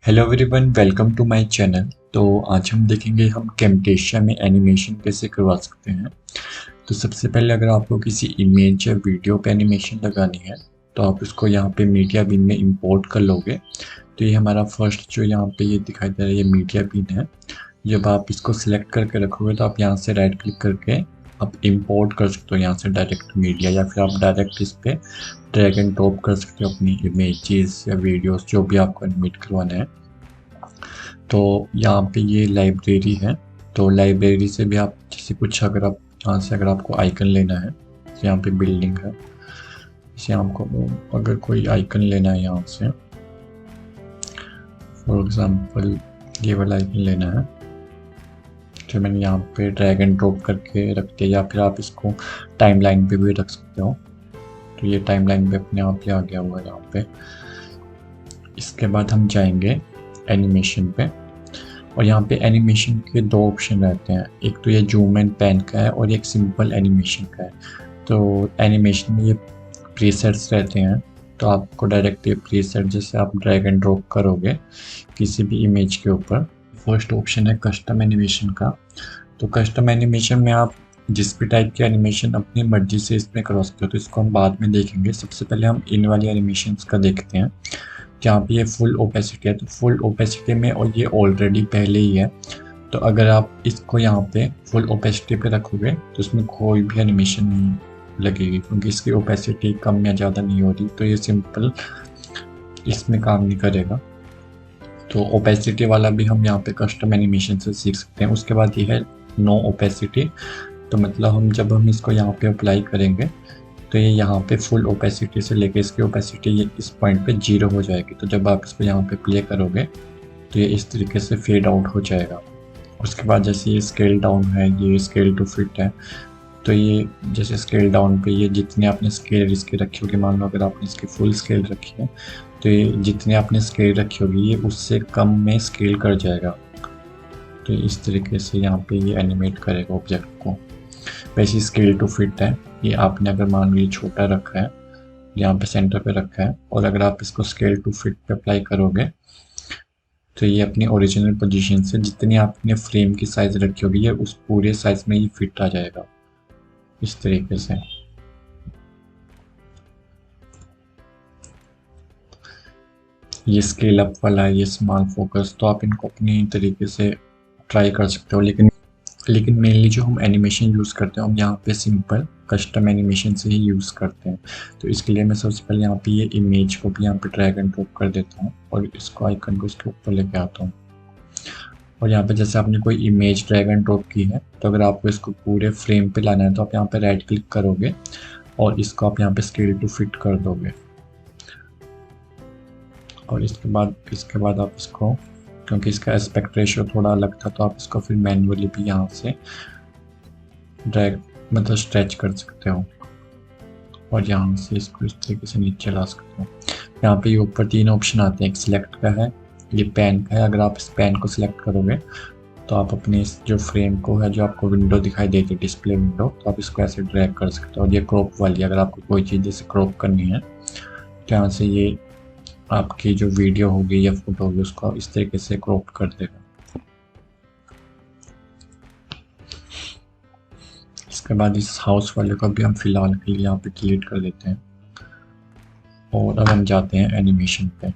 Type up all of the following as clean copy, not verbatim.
Hello everyone, welcome to my channel. तो आज हम देखेंगे हम कैमटेशिया में एनिमेशन कैसे करवा सकते हैं। तो सबसे पहले अगर आपको किसी इमेज या वीडियो पे एनिमेशन लगानी है तो आप इसको यहाँ पे मीडिया बीन में इंपोर्ट कर लोगे। तो ये हमारा फर्स्ट जो यहाँ पे ये दिखाई दे रहा है ये मीडिया बीन है। जब आप इसको सिलेक्ट करके रखोगे तो आप यहाँ से राइट क्लिक करके आप इंपोर्ट कर सकते हो यहाँ से डायरेक्ट मीडिया, या फिर आप डायरेक्ट इस पर ड्रैग एंड ड्रॉप कर सकते हो अपनी इमेजेस या वीडियोस जो भी आपको एनिमेट करवाना है। तो यहाँ पे ये लाइब्रेरी है। तो लाइब्रेरी से भी आप जैसे कुछ अगर आप यहाँ से अगर आपको आइकन लेना है, तो यहाँ पे बिल्डिंग है, इसे आपको अगर कोई आइकन लेना है यहाँ से, फॉर एग्जांपल ये वाला आइकन लेना है जो मैंने यहाँ पे ड्रैग एंड ड्रॉप करके रख दिया, या फिर आप इसको टाइमलाइन पे भी रख सकते हो। तो ये टाइमलाइन पे अपने आप ही आ गया हुआ है यहाँ पे। इसके बाद हम जाएंगे एनिमेशन पे, और यहाँ पे एनिमेशन के दो ऑप्शन रहते हैं, एक तो ये जूम एंड पैन का है और एक सिंपल एनिमेशन का है। तो एनिमेशन में ये प्रीसेट्स रहते हैं, तो आपको डायरेक्ट ये प्रीसेट जैसे आप ड्रैग एंड ड्रॉप करोगे किसी भी इमेज के ऊपर। फर्स्ट ऑप्शन है कस्टम एनिमेशन का। तो कस्टम एनिमेशन में आप जिस भी टाइप की एनिमेशन अपनी मर्जी से इसमें करवा सकते हो, तो इसको हम बाद में देखेंगे। सबसे पहले हम इन वाली एनिमेशन का देखते हैं जहाँ पे ये फुल ओपेसिटी है। तो फुल ओपेसिटी में और ये ऑलरेडी पहले ही है, तो अगर आप इसको यहाँ पे फुल ओपेसिटी पे रखोगे तो इसमें कोई भी एनिमेशन नहीं लगेगी, क्योंकि इसकी ओपेसिटी कम या ज़्यादा नहीं हो रही, तो ये सिंपल इसमें काम नहीं करेगा। तो ओपेसिटी वाला भी हम यहाँ पे कस्टम एनिमेशन से सीख सकते हैं। उसके बाद ये है नो ओपेसिटी। तो मतलब हम जब हम इसको यहाँ पे अप्लाई करेंगे तो ये यहाँ पे फुल ओपेसिटी से लेके इसकी ओपेसिटी ये इस पॉइंट पे 0 हो जाएगी। तो जब आप इसको यहाँ पे प्ले करोगे तो ये इस तरीके से फेड आउट हो जाएगा। उसके बाद जैसे ये स्केल डाउन है, ये स्केल टू फिट है, तो ये जैसे स्केल डाउन पे ये जितने आपने स्केल इसकी रखी होगी, मान लो अगर आपने इसकी फुल स्केल रखी है तो ये जितने आपने स्केल रखी होगी ये उससे कम में स्केल कर जाएगा। तो इस तरीके से यहाँ पे ये एनिमेट करेगा ऑब्जेक्ट को। वैसे स्केल टू फिट है, ये आपने अगर मान लीजिए छोटा रखा है, यहाँ पे सेंटर पे रखा है, और अगर आप इसको स्केल टू फिट पे अप्लाई करोगे तो ये अपनी ओरिजिनल पोजीशन से जितनी आपने फ्रेम की साइज रखी होगी ये उस पूरे साइज में ये फिट आ जाएगा इस तरीके से। ये स्केल अप वाला है, ये स्मॉल फोकस, तो आप इनको अपनी तरीके से ट्राई कर सकते हो। लेकिन मेनली जो हम एनिमेशन यूज़ करते हैं हम यहाँ पे सिंपल कस्टम एनिमेशन से ही यूज़ करते हैं। तो इसके लिए मैं सबसे पहले यहाँ पे ये इमेज को भी यहाँ पे ड्रैग एंड ड्रॉप कर देता हूँ और इसको आइकन को इसके ऊपर लेके आता हूँ। और यहाँ पे जैसे आपने कोई इमेज ड्रैग एंड ड्रॉप की है, तो अगर आपको इसको पूरे फ्रेम पे लाना है तो आप यहाँ पे राइट क्लिक करोगे और इसको आप यहाँ पे स्केल टू फिट कर दोगे। और इसके बाद आप इसको, क्योंकि इसका एस्पेक्ट रेशियो थोड़ा अलग था, तो आप इसको फिर मैन्युअली भी यहाँ से ड्रैग मतलब स्ट्रेच कर सकते हो और यहाँ से इसको इस तरीके से नीचे ला सकते हो। यहाँ पे ये ऊपर 3 ऑप्शन आते हैं, एक सिलेक्ट का है, ये पेन का है। अगर आप इस पेन को सिलेक्ट करोगे तो आप अपने इस जो फ्रेम को है, जो आपको विंडो दिखाई देती है डिस्प्ले विंडो, तो आप इसको ऐसे ड्रैग कर सकते हो। और ये क्रॉप वाली, अगर आपको कोई चीज़ जैसे क्रॉप करनी है तो यहाँ से ये आपकी जो वीडियो होगी या फोटो होगी उसको इस तरीके से क्रॉप कर देगा। इसके बाद इस हाउस वाले को भी हम फिलहाल के लिए यहाँ पे डिलीट कर देते हैं। और अब हम जाते हैं एनिमेशन पे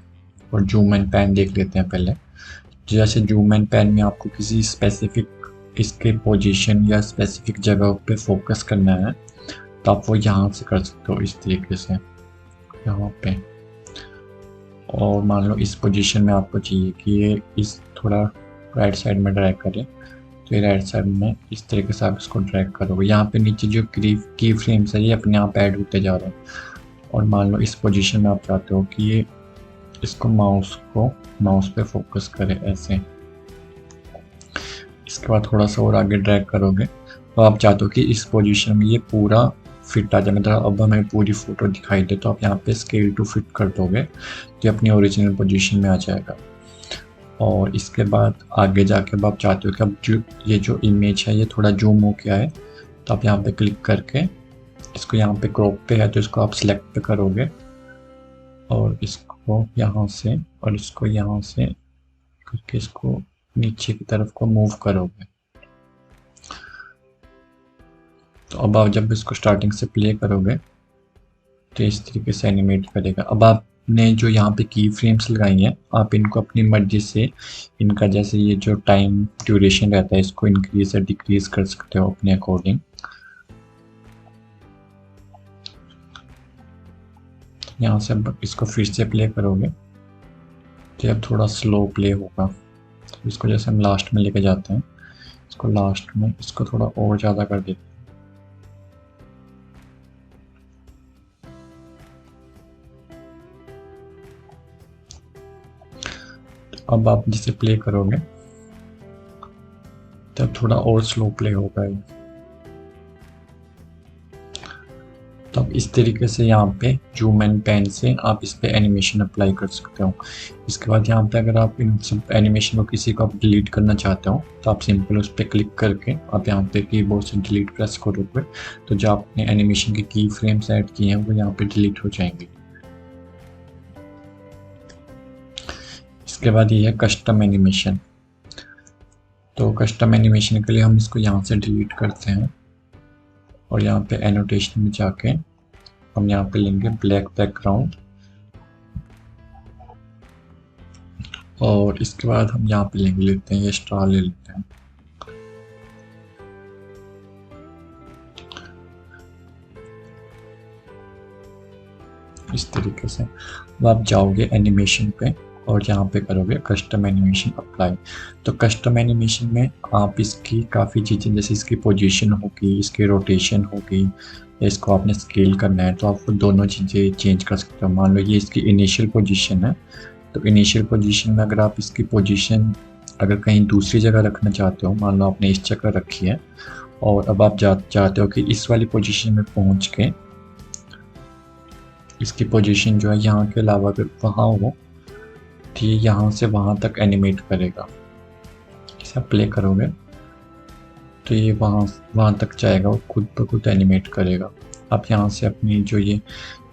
और जूम एंड पैन देख लेते हैं पहले। जैसे जूम एंड पैन में आपको किसी स्पेसिफिक इसके पोजीशन या स्पेसिफिक जगह पे फोकस करना है तो आप वो यहाँ से कर सकते हो इस तरीके से यहाँ पे। और मान लो इस पोजीशन में आपको चाहिए कि ये इस थोड़ा राइट साइड में ड्रैग करे, तो ये राइट साइड में इस तरीके से आप इसको ड्रैग करोगे। यहाँ पे नीचे जो की फ्रेम्स है ये अपने आप ऐड होते जा रहे हैं। और मान लो इस पोजीशन में आप चाहते हो कि ये इसको माउस पे फोकस करे ऐसे। इसके बाद थोड़ा सा और आगे ड्रैग करोगे तो आप चाहते हो कि इस पोजीशन में ये पूरा फिट आ जाए, मतलब अब हमें पूरी फोटो दिखाई दे, तो आप यहाँ पे स्केल टू फिट कर दोगे तो अपनी ओरिजिनल पोजीशन में आ जाएगा। और इसके बाद आगे जाके अब आप चाहते हो कि अब ये जो इमेज है ये थोड़ा जूम हो गया है, तो आप यहाँ पे क्लिक करके इसको यहाँ पे क्रॉप पे है तो इसको आप सिलेक्ट पे करोगे और इसको यहाँ से और इसको यहाँ से करके इसको नीचे की तरफ को मूव करोगे। तो अब आप जब इसको स्टार्टिंग से प्ले करोगे तो इस तरीके से एनिमेट करेगा। अब आपने जो यहाँ पे की फ्रेम्स लगाई हैं, आप इनको अपनी मर्जी से इनका जैसे ये जो टाइम ड्यूरेशन रहता है इसको इंक्रीज या डिक्रीज कर सकते हो अपने अकॉर्डिंग। यहाँ से अब इसको फिर से प्ले करोगे तो अब थोड़ा स्लो प्ले होगा। तो इसको जैसे हम लास्ट में लेके जाते हैं, इसको लास्ट में इसको थोड़ा और ज़्यादा कर देते हैं। अब आप जिसे प्ले करोगे तब थोड़ा और स्लो प्ले होगा ये। तो अब इस तरीके से यहाँ पे जूम एंड पैन से आप इस पे एनिमेशन अप्लाई कर सकते हो। इसके बाद यहाँ पे अगर आप इन सब एनिमेशन को किसी को आप डिलीट करना चाहते हो तो आप सिंपल उस पर क्लिक करके आप यहाँ पे कीबोर्ड से डिलीट प्रेस करोगे तो जो आपने एनिमेशन के की फ्रेम्स ऐड किए हैं वो यहाँ पे डिलीट हो जाएंगे। इसके बाद ये है कस्टम एनिमेशन। तो कस्टम एनिमेशन के लिए हम इसको यहाँ से डिलीट करते हैं और यहाँ पे एनोटेशन में जाके हम यहाँ पे लेंगे ब्लैक बैकग्राउंड और इसके बाद हम यहाँ पे लेते हैं ये स्टार ले लेते हैं। इस तरीके से अब आप जाओगे एनिमेशन पे और यहाँ पे करोगे कस्टम एनिमेशन अप्लाई। तो कस्टम एनिमेशन में आप इसकी काफ़ी चीज़ें जैसे इसकी पोजीशन होगी, इसकी रोटेशन होगी या इसको आपने स्केल करना है तो आप दोनों चीज़ें चेंज कर सकते हो। मान लो ये इसकी इनिशियल पोजीशन है तो इनिशियल पोजीशन में अगर आप इसकी पोजीशन अगर कहीं दूसरी जगह रखना चाहते हो, मान लो आपने इस जगह रखी है और अब आप चाहते हो कि इस वाली पोजीशन में पहुँच के इसकी पोजीशन जो है यहाँ के अलावा अगर वहाँ हो तो ये यहाँ से वहाँ तक एनिमेट करेगा। इसे आप प्ले करोगे तो ये वहाँ तक जाएगा और खुद ब खुद एनिमेट करेगा। आप यहाँ से अपनी जो ये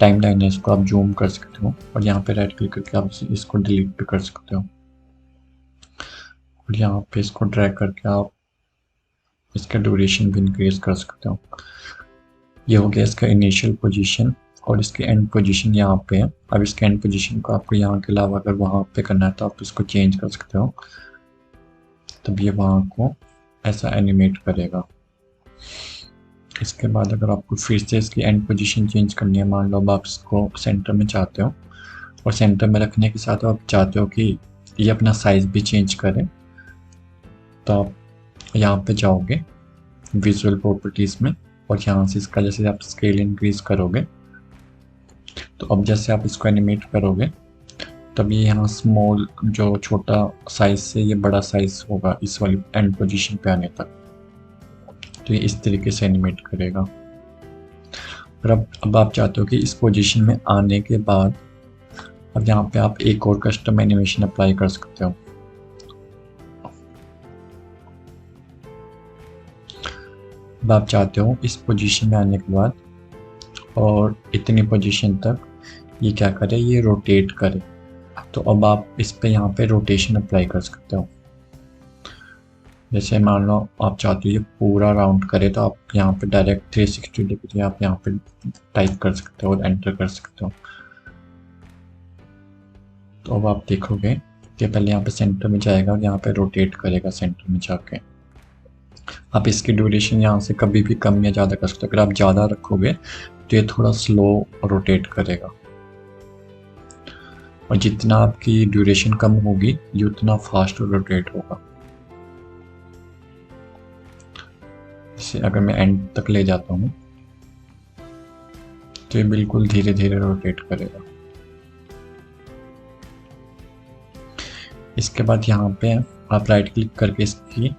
टाइम लाइन है इसको आप जूम कर सकते हो और यहाँ पे राइट क्लिक करके आप इसको डिलीट भी कर सकते हो और यहाँ पे इसको ड्रैग करके आप इसका ड्यूरेशन भी इंक्रीज कर सकते हो। ये हो गया इसका इनिशियल पोजीशन और इसकी एंड पोजीशन यहाँ पे है। अब इसके एंड पोजीशन को आपको यहाँ के अलावा अगर वहाँ पे करना है तो आप इसको चेंज कर सकते हो, तब ये वहाँ को ऐसा एनिमेट करेगा। इसके बाद अगर आपको फिर से इसकी एंड पोजीशन चेंज करनी है, मान लो अब आप इसको सेंटर में चाहते हो और सेंटर में रखने के साथ आप चाहते हो कि ये अपना साइज़ भी चेंज करे, तो आप यहाँ पे जाओगे विजुअल प्रॉपर्टीज़ में और यहाँ से इसका जैसे आप स्केल इंक्रीज करोगे तो अब जैसे आप इसको एनिमेट करोगे तब ये यहाँ स्मॉल जो छोटा साइज से ये बड़ा साइज होगा इस वाली एंड पोजीशन पे आने तक। तो ये इस तरीके से एनिमेट करेगा। और अब आप चाहते हो कि इस पोजीशन में आने के बाद अब यहाँ पे आप एक और कस्टम एनिमेशन अप्लाई कर सकते हो। अब आप चाहते हो इस पोजीशन में आने के बाद और इतनी पोजीशन तक ये क्या करे, ये रोटेट करे। तो अब आप इस पे यहाँ पे रोटेशन अप्लाई कर सकते हो। जैसे मान लो आप चाहते हो ये पूरा राउंड करे तो आप यहाँ पे डायरेक्ट 360 डिग्री आप यहाँ पे टाइप कर सकते हो और एंटर कर सकते हो। तो अब आप देखोगे कि पहले यहाँ पे सेंटर में जाएगा और यहाँ पे रोटेट करेगा सेंटर में जाके। आप इसकी ड्यूरेशन यहाँ से कभी भी कम या ज़्यादा कर सकते हो। अगर आप ज़्यादा रखोगे तो ये थोड़ा स्लो रोटेट करेगा और जितना आपकी ड्यूरेशन कम होगी ये उतना फास्ट रोटेट होगा। जैसे अगर मैं एंड तक ले जाता हूँ तो ये बिल्कुल धीरे धीरे रोटेट करेगा। इसके बाद यहाँ पे आप राइट क्लिक करके इसकी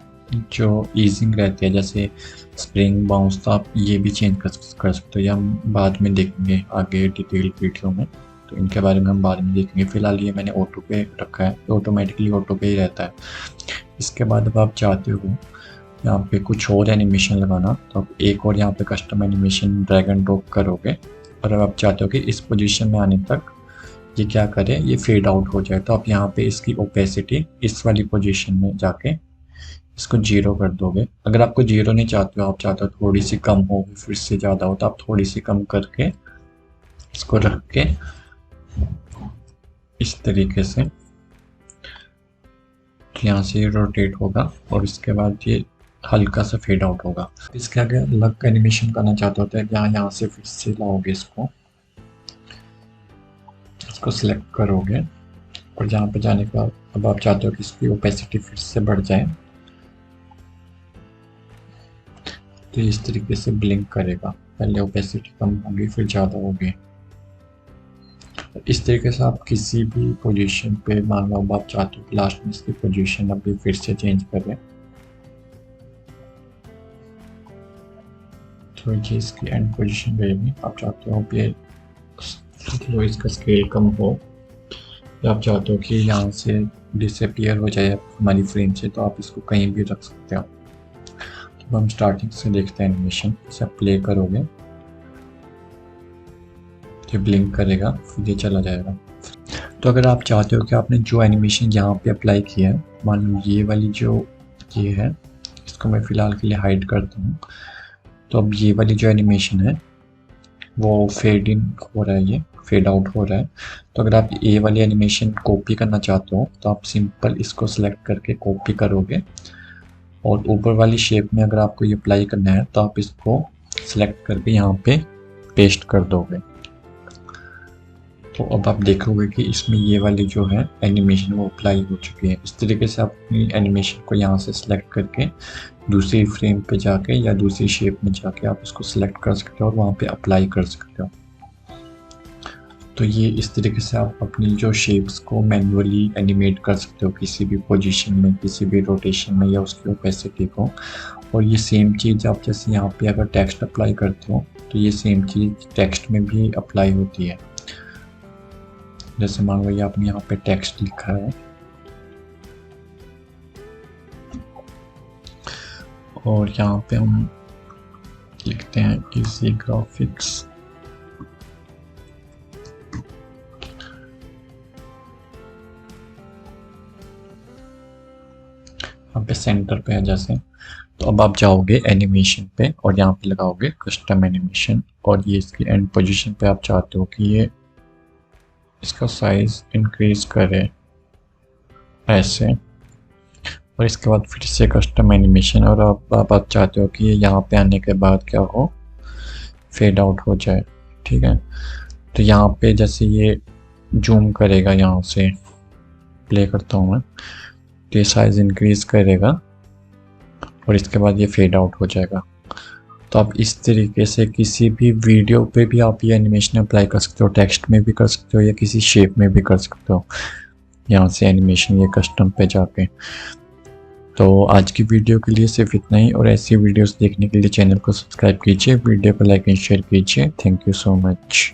जो ईजिंग रहती है जैसे स्प्रिंग बाउंस, तो आप ये भी चेंज कर सकते हो। या हम बाद में देखेंगे आगे डिटेल वीडियो में, तो इनके बारे में हम बाद में देखेंगे। फिलहाल ये मैंने ऑटो पे रखा है, तो ऑटोमेटिकली ऑटो पे ही रहता है। इसके बाद अब आप चाहते हो यहाँ पे कुछ और एनिमेशन लगाना तो आप एक और यहाँ पे custom animation drag and drop करोगे और अब आप चाहते हो कि इस पोजीशन में आने तक ये क्या करे, ये फेड आउट हो जाए। तो आप यहाँ पे इसकी ओपेसिटी इस वाली पोजीशन में जाके इसको 0 कर दोगे। अगर आपको 0 नहीं चाहते हो, आप चाहते हो थोड़ी सी कम हो फिर से ज़्यादा हो, तो आप थोड़ी सी कम करके इसको रख के इस तरीके से यहाँ से रोटेट होगा और इसके बाद ये हल्का सा फेड आउट होगा। इसके आगे अलग एनिमेशन करना चाहते होते हैं, यहाँ से फिर से लाओगे इसको सिलेक्ट करोगे और यहाँ पे जाने के बाद अब आप चाहते हो कि इसकी ओपेसिटी फिर से बढ़ जाए, तो इस तरीके से ब्लिंक करेगा। पहले ओपेसिटी कम होगी फिर ज़्यादा होगी। इस तरीके से आप किसी भी पोजीशन पे, मान लो आप चाहते हो कि लास्ट में इसकी पोजीशन अभी फिर से चेंज करें, तो ये इसकी एंड पोजीशन रहेगी। आप चाहते हो कि तो इसका स्केल कम हो, या आप चाहते हो कि यहाँ से डिसअपियर हो जाए हमारी फ्रेम से, तो आप इसको कहीं भी रख सकते हो। तो हम स्टार्टिंग से देखते हैं एनिमेशन। इसे प्ले करोगे तो ब्लिंक करेगा, फिर ये चला जाएगा। तो अगर आप चाहते हो कि आपने जो एनिमेशन यहाँ पे अप्लाई किया है, मान लो ये वाली जो ये है, इसको मैं फ़िलहाल के लिए हाइड करता हूँ। तो अब ये वाली जो एनिमेशन है वो फेड इन हो रहा है, ये फेड आउट हो रहा है। तो अगर आप ये वाली एनिमेशन कॉपी करना चाहते हो तो आप सिंपल इसको सिलेक्ट करके कॉपी करोगे, और ऊपर वाली शेप में अगर आपको ये अप्लाई करना है तो आप इसको सिलेक्ट करके यहाँ पे पेस्ट कर दोगे। तो अब आप देखोगे कि इसमें ये वाली जो है एनिमेशन वो अप्लाई हो चुकी है। इस तरीके से आप अपनी एनिमेशन को यहाँ से सिलेक्ट करके दूसरी फ्रेम पे जाके या दूसरी शेप में जाके आप इसको सिलेक्ट कर सकते हो और वहाँ पे अप्लाई कर सकते हो। तो ये इस तरीके से आप अपनी जो शेप्स को मैन्युअली एनिमेट कर सकते हो किसी भी पोजीशन में, किसी भी रोटेशन में, या उसकी ओपेसिटी को। और ये सेम चीज़ आप जैसे यहाँ पे अगर टेक्स्ट अप्लाई करते हो तो ये सेम चीज़ टेक्स्ट में भी अप्लाई होती है। जैसे मान लो ये आपने यहाँ पे टेक्स्ट लिखा है और यहाँ पे हम लिखते हैं इजी ग्राफिक्स। यहाँ पे सेंटर पे है जैसे। तो अब आप जाओगे एनिमेशन पे और यहाँ पे लगाओगे कस्टम एनिमेशन, और ये इसकी एंड पोजीशन पे आप चाहते हो कि ये इसका साइज इंक्रीज करे ऐसे, और इसके बाद फिर से कस्टम एनिमेशन, और आप चाहते हो कि ये यहाँ पे आने के बाद क्या हो, फेड आउट हो जाए। ठीक है, तो यहाँ पे जैसे ये जूम करेगा, यहाँ से प्ले करता हूँ मैं, तो ये साइज इंक्रीज करेगा और इसके बाद ये फेड आउट हो जाएगा। तो आप इस तरीके से किसी भी वीडियो पे भी आप ये एनिमेशन अप्लाई कर सकते हो, टेक्स्ट में भी कर सकते हो या किसी शेप में भी कर सकते हो, यहाँ से एनिमेशन ये कस्टम पे जाके। तो आज की वीडियो के लिए सिर्फ इतना ही, और ऐसी वीडियोस देखने के लिए चैनल को सब्सक्राइब कीजिए, वीडियो को लाइक एंड शेयर कीजिए। Thank you so much.